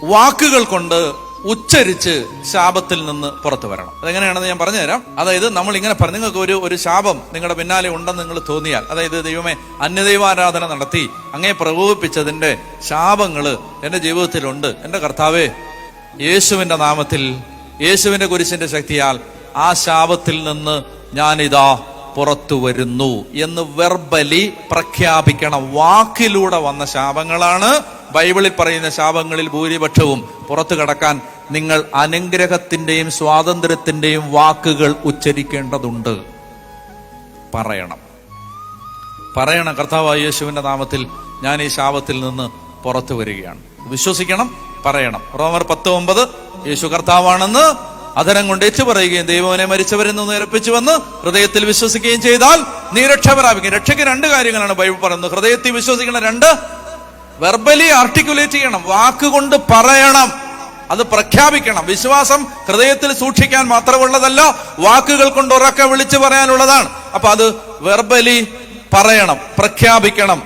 വാക്കുകൾ കൊണ്ട് ഉച്ചരിച്ച് ശാപത്തിൽ നിന്ന് പുറത്തു വരണം. അതെങ്ങനെയാണെന്ന് ഞാൻ പറഞ്ഞുതരാം. അതായത് നമ്മൾ ഇങ്ങനെ പറഞ്ഞു, നിങ്ങൾക്ക് ഒരു ശാപം നിങ്ങളുടെ പിന്നാലെ ഉണ്ടെന്ന് നിങ്ങൾ തോന്നിയാൽ, അതായത് ദൈവമേ അന്യദൈവാരാധന നടത്തി അങ്ങേ പ്രകോപിപ്പിച്ചതിന്റെ ശാപങ്ങള് എന്റെ ജീവിതത്തിലുണ്ട്, എന്റെ കർത്താവേ യേശുവിന്റെ നാമത്തിൽ, യേശുവിന്റെ കുരിശിന്റെ ശക്തിയാൽ ആ ശാപത്തിൽ നിന്ന് ഞാനിതാ പുറത്തു വരുന്നു എന്ന് വെർബലി പ്രഖ്യാപിക്കണം. വാക്കിലൂടെ വന്ന ശാപങ്ങളാണ്. ബൈബിളിൽ പറയുന്ന ശാപങ്ങളിൽ ഭൂരിപക്ഷവും പുറത്തു കടക്കാൻ നിങ്ങൾ അനുഗ്രഹത്തിന്റെയും സ്വാതന്ത്ര്യത്തിന്റെയും വാക്കുകൾ ഉച്ചരിക്കേണ്ടതുണ്ട്. പറയണം. കർത്താവായ യേശുവിന്റെ നാമത്തിൽ ഞാൻ ഈ ശാപത്തിൽ നിന്ന് പുറത്തു വരികയാണ്. വിശ്വസിക്കണം, പറയണം. റോമർ 10:9 യേശു കർത്താവാണെന്ന് അധരം കൊണ്ട് ഏറ്റു പറയുകയും ദൈവനെ മരിച്ചവരിൽ നിന്ന് ഉയർപ്പിച്ചു വന്ന് ഹൃദയത്തിൽ വിശ്വസിക്കുകയും ചെയ്താൽ നീ രക്ഷ പ്രാപിക്കും. രക്ഷയ്ക്ക് 2 കാര്യങ്ങളാണ് ബൈബിൾ പറയുന്നത്. ഹൃദയത്തിൽ വിശ്വസിക്കണം, 2 വെർബലി ആർട്ടിക്കുലേറ്റ് ചെയ്യണം, വാക്കുകൊണ്ട് പറയണം, അത് പ്രഖ്യാപിക്കണം. വിശ്വാസം ഹൃദയത്തിൽ സൂക്ഷിക്കാൻ മാത്രമുള്ളതല്ല, വാക്കുകൾ കൊണ്ട് ഉറക്കെ വിളിച്ചു പറയാനുള്ളതാണ്. അപ്പൊ അത് വെർബലി പറയണം, പ്രഖ്യാപിക്കണം.